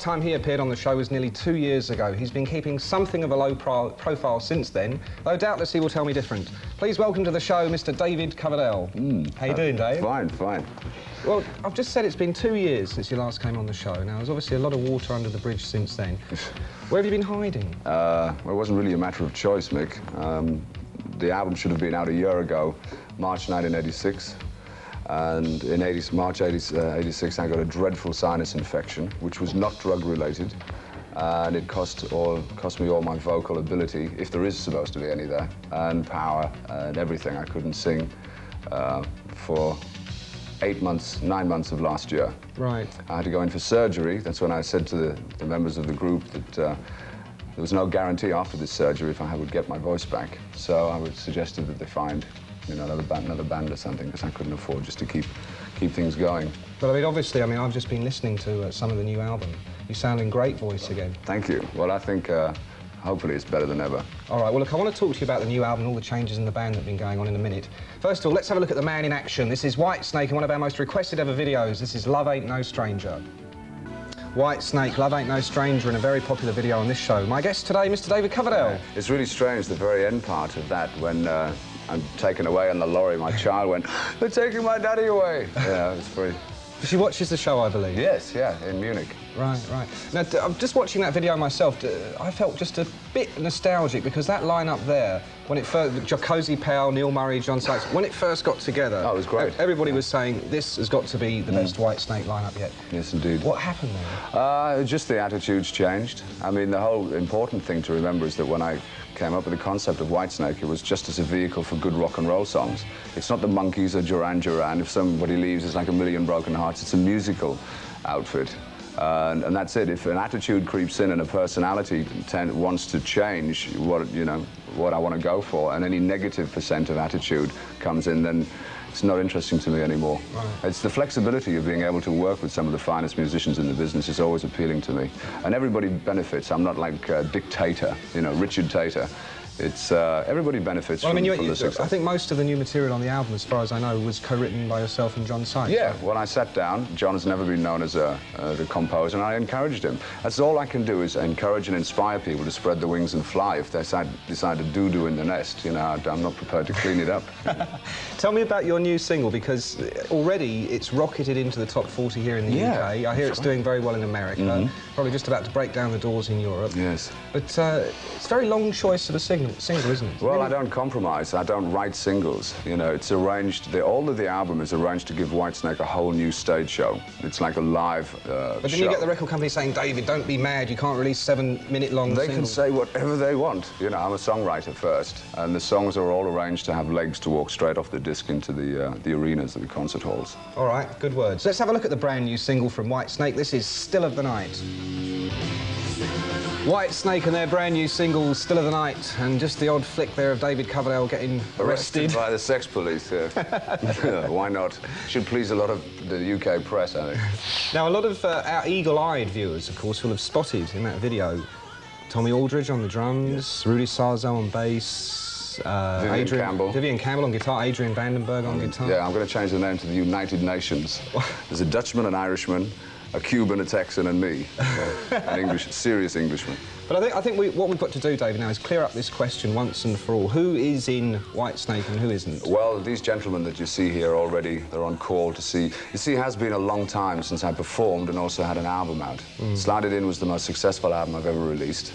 time he appeared on the show was nearly 2 years ago. He's been keeping something of a low profile since then, though doubtless he will tell me different. Please welcome to the show Mr. David Coverdale. How you doing, Dave? Fine, fine. Well, I've just said it's been 2 years since you last came on the show. Now, there's obviously a lot of water under the bridge since then. Where have you been hiding? Well, it wasn't really a matter of choice, Mick. The album should have been out a year ago, March 1986. And in March 86, I got a dreadful sinus infection, which was not drug-related. And it cost me all my vocal ability, if there is supposed to be any there, and power and everything. I couldn't sing for 9 months of last year. Right. I had to go in for surgery. That's when I said to the members of the group that there was no guarantee after this surgery if I would get my voice back. So I suggested that they find, you know, another band or something, because I couldn't afford just to keep things going. But I mean, obviously, I've just been listening to some of the new album. You sound in great voice again. Thank you. Well, I think hopefully it's better than ever. All right, well, look, I want to talk to you about the new album and all the changes in the band that have been going on in a minute. First of all, let's have a look at the man in action. This is Whitesnake in one of our most requested ever videos. This is Love Ain't No Stranger. Whitesnake, Love Ain't No Stranger, in a very popular video on this show. My guest today, Mr. David Coverdale. Yeah. It's really strange, the very end part of that, when I'm taken away on the lorry, my child went, "They're taking my daddy away." Yeah, it's very... She watches the show, I believe. Yes, yeah, in Munich. Right, right. Now, I'm just watching that video myself. I felt just a bit nostalgic because that lineup there, when it first, Cozy Powell, Neil Murray, John Sykes, when it first got together, oh, it was great. Everybody was saying this has got to be the best Whitesnake lineup yet. Yes, indeed. What happened there? Just the attitudes changed. I mean, the whole important thing to remember is that when I came up with the concept of Whitesnake, it was just as a vehicle for good rock and roll songs. It's not the Monkees or Duran Duran. If somebody leaves, it's like a million broken hearts. It's a musical outfit. And that's it. If an attitude creeps in and a personality wants to change what I want to go for, and any negative % of attitude comes in, then it's not interesting to me anymore. Right. It's the flexibility of being able to work with some of the finest musicians in the business is always appealing to me. And everybody benefits. I'm not like a dictator, you know, Richard Tater. It's everybody benefits from the success. I think most of the new material on the album, as far as I know, was co-written by yourself and John Sykes. Yeah, when I sat down, John has never been known as a composer, and I encouraged him. That's all I can do, is encourage and inspire people to spread the wings and fly. If they decide to doo-doo in the nest, you know, I'm not prepared to clean it up. Tell me about your new single, because already it's rocketed into the top 40 here in the UK. I hear it's doing very well in America, probably just about to break down the doors in Europe. Yes. But it's a very long choice of a single, isn't it? Well, I don't compromise. I don't write singles. You know, it's arranged. All of the album is arranged to give Whitesnake a whole new stage show. It's like a live show. But then you get the record company saying, "David, don't be mad. You can't release 7-minute-long singles." They can say whatever they want. You know, I'm a songwriter first, and the songs are all arranged to have legs to walk straight off the disc into the arenas, the concert halls. All right, good words. Let's have a look at the brand new single from Whitesnake. This is Still of the Night. Whitesnake and their brand new single, Still of the Night, and just the odd flick there of David Coverdale getting arrested by the sex police. Why not? Should please a lot of the UK press, I think. Now, a lot of our eagle-eyed viewers, of course, will have spotted in that video Tommy Aldridge on the drums, Rudy Sarzo on bass, Vivian Campbell on guitar, Adrian Vandenberg on guitar. Yeah, I'm going to change the name to the United Nations. There's a Dutchman, an Irishman, a Cuban, a Texan, and me. An serious Englishman. But I think what we've got to do, David, now is clear up this question once and for all. Who is in Whitesnake and who isn't? Well, these gentlemen that you see here already, they're on call to see. You see, it has been a long time since I performed and also had an album out. Slide It In was the most successful album I've ever released.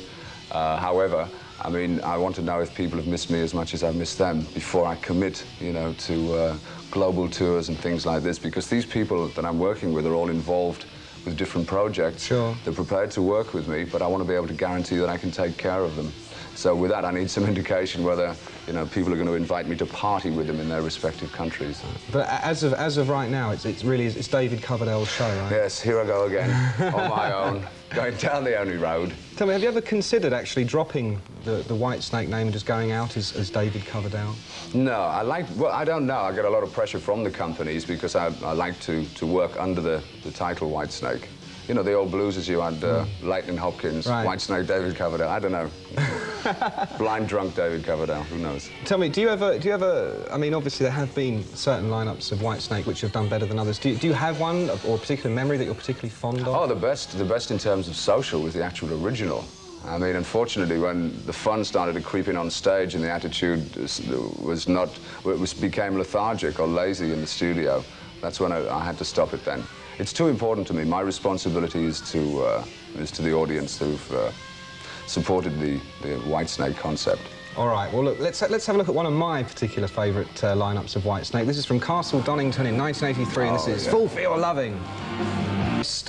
However, I mean, I want to know if people have missed me as much as I've missed them before I commit, you know, to global tours and things like this, because these people that I'm working with are all involved with different projects. Sure. They're prepared to work with me, but I want to be able to guarantee that I can take care of them. So with that, I need some indication whether, you know, people are going to invite me to party with them in their respective countries. But as of right now, it's David Coverdale's show, right? Yes, here I go again, on my own, going down the only road. Tell me, have you ever considered actually dropping the Whitesnake name and just going out as David Coverdale? No, well, I don't know. I get a lot of pressure from the companies because I like to work under the title Whitesnake. You know, the old bluesers, you had Lightning Hopkins, right. Whitesnake, David Coverdale, I don't know. Blind drunk David Coverdale, who knows? Tell me, do you ever, I mean, obviously there have been certain lineups of Whitesnake which have done better than others. Do you have one, or a particular memory that you're particularly fond of? Oh, the best in terms of social was the actual original. I mean, unfortunately, when the fun started to creep in on stage and the attitude became lethargic or lazy in the studio, that's when I had to stop it then. It's too important to me. My responsibility is to the audience who've supported the Whitesnake concept. All right, well, look, let's have a look at one of my particular favourite lineups of Whitesnake. This is from Castle Donington in 1983, and this is Fool for Your Loving.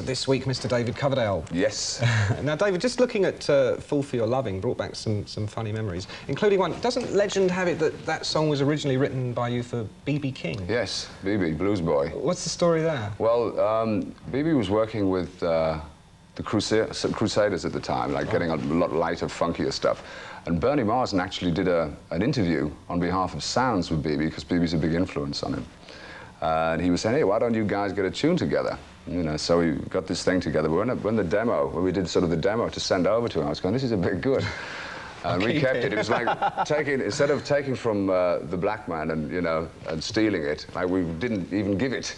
This week, Mr. David Coverdale. Yes. Now, David, just looking at Fool for Your Loving brought back some funny memories, including one. Doesn't legend have it that that song was originally written by you for B.B. King? Yes, B.B., Blues Boy. What's the story there? Well, B.B. was working with the Crusaders at the time, like getting a lot lighter, funkier stuff. And Bernie Marsden actually did an interview on behalf of Sounds with B.B. because B.B.'s a big influence on him. And he was saying, hey, why don't you guys get a tune together? You know, so we got this thing together. When the demo, when we did sort of the demo to send over to him, I was going, this is a bit good. And we kept it. It was like instead of taking from the black man and, you know, and stealing it, like we didn't even give it.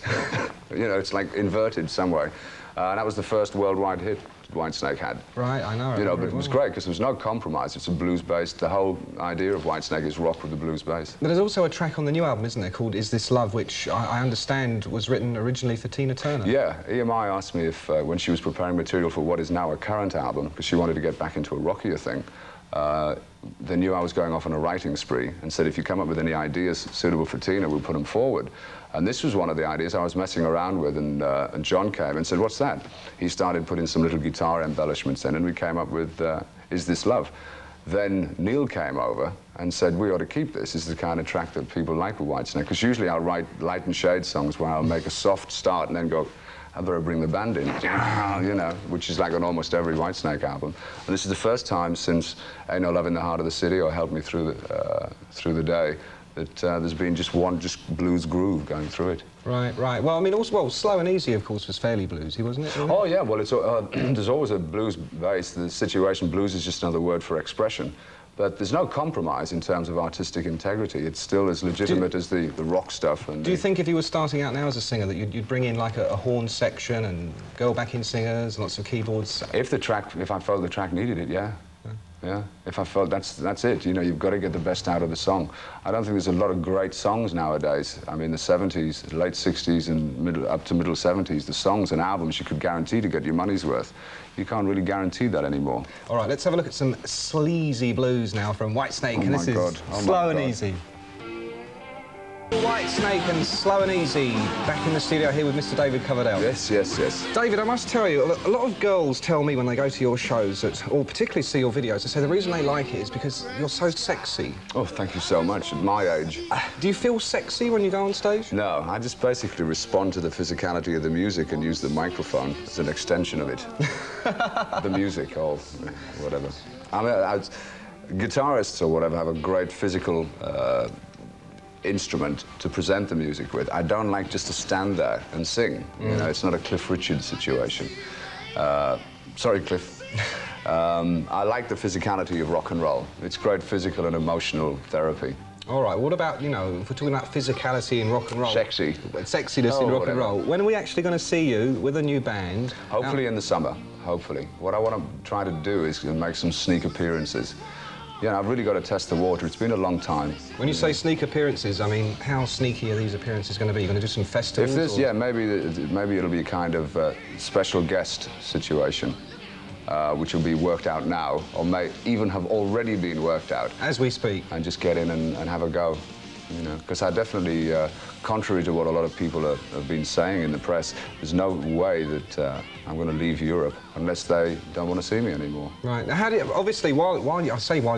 You know, it's like inverted some way. And that was the first worldwide hit Whitesnake had. Right, I know. You know, but it was great because there was no compromise. It's a blues-based. The whole idea of Whitesnake is rock with the blues bass. But there's also a track on the new album, isn't there, called Is This Love, which I understand was written originally for Tina Turner. Yeah, EMI asked me if, when she was preparing material for what is now a current album, because she wanted to get back into a rockier thing, they knew I was going off on a writing spree and said, if you come up with any ideas suitable for Tina, we'll put them forward. And this was one of the ideas I was messing around with, and John came and said, what's that? He started putting some little guitar embellishments in, and we came up with Is This Love? Then Neil came over and said, we ought to keep this. This is the kind of track that people like with Whitesnake, because usually I'll write light and shade songs where I'll make a soft start and then go, I better bring the band in, you know, which is like on almost every Whitesnake album. And this is the first time since Ain't No Love in the Heart of the City or Help Me Through the Day that there's been just one blues groove going through it. Right, right. Well, I mean, also, well, Slow and Easy, of course, was fairly bluesy, wasn't it? Oh, yeah, well, it's, there's always a blues base. The situation blues is just another word for expression. But there's no compromise in terms of artistic integrity. It's still as legitimate as the rock stuff. And do you think if you were starting out now as a singer that you'd bring in like a horn section and girl backing singers, lots of keyboards? If I felt the track needed it, yeah. Yeah, if I felt that's it, you know, you've got to get the best out of the song. I don't think there's a lot of great songs nowadays. I mean, the 70s, late 60s and up to middle 70s, the songs and albums you could guarantee to get your money's worth. You can't really guarantee that anymore. All right, let's have a look at some sleazy blues now from Whitesnake, and this is Slow and Easy. Whitesnake and Slow and Easy, back in the studio here with Mr. David Coverdale. Yes, yes, yes. David, I must tell you, a lot of girls tell me when they go to your shows, that, or particularly see your videos, they say the reason they like it is because you're so sexy. Oh, thank you so much. At my age. Do you feel sexy when you go on stage? No, I just basically respond to the physicality of the music and use the microphone as an extension of it. The music, or whatever. I mean, guitarists or whatever have a great physical instrument to present the music with. I don't like just to stand there and sing. You know, it's not a Cliff Richard situation. Sorry, Cliff. I like the physicality of rock and roll. It's great physical and emotional therapy. All right, what about, you know, if we're talking about physicality in rock and roll? Sexy. Sexiness in rock and roll. When are we actually going to see you with a new band? Hopefully in the summer, hopefully. What I want to try to do is make some sneak appearances. Yeah, I've really got to test the water. It's been a long time. When you say sneak appearances, I mean, how sneaky are these appearances going to be? You're going to do some festivals? If this, yeah, maybe it'll be a kind of special guest situation, which will be worked out now, or may even have already been worked out. As we speak. And just get in and have a go, you know. Because I definitely, contrary to what a lot of people have been saying in the press, there's no way that I'm going to leave Europe unless they don't want to see me anymore. Right. Now, how do you, obviously, while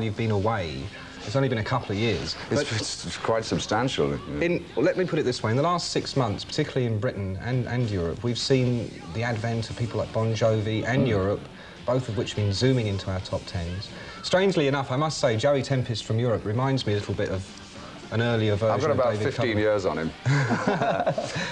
you've been away, it's only been a couple of years. It's quite substantial. Yeah. Let me put it this way, in the last 6 months, particularly in Britain and Europe, we've seen the advent of people like Bon Jovi and Europe, both of which have been zooming into our top 10s. Strangely enough, I must say, Joey Tempest from Europe reminds me a little bit of an earlier version. I've got about of David 15 Coverdale. years on him.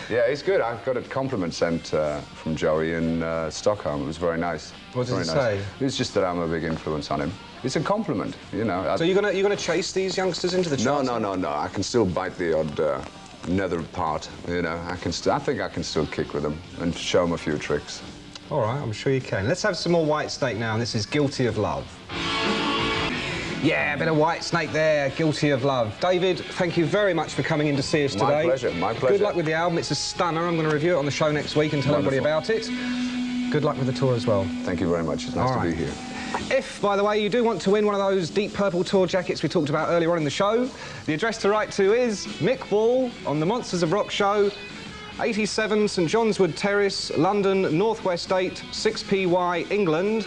Yeah, he's good. I got a compliment sent from Joey in Stockholm. It was very nice. What did very he nice. say? It's just that I'm a big influence on him. It's a compliment, you know. So you're gonna chase these youngsters into the charts? No. I can still bite the odd nether part, you know. I think I can still kick with them and show them a few tricks. All right, I'm sure you can. Let's have some more White Snake now, and this is Guilty of Love. Yeah, a bit of White Snake there, Guilty of Love. David, thank you very much for coming in to see us today. My pleasure, my pleasure. Good luck with the album. It's a stunner. I'm going to review it on the show next week and tell everybody about it. Good luck with the tour as well. Thank you very much. It's nice to be here. If, by the way, you do want to win one of those deep purple tour jackets we talked about earlier on in the show, the address to write to is Mick Ball on the Monsters of Rock show, 87 St John's Wood Terrace, London, Northwest 8, 6PY, England.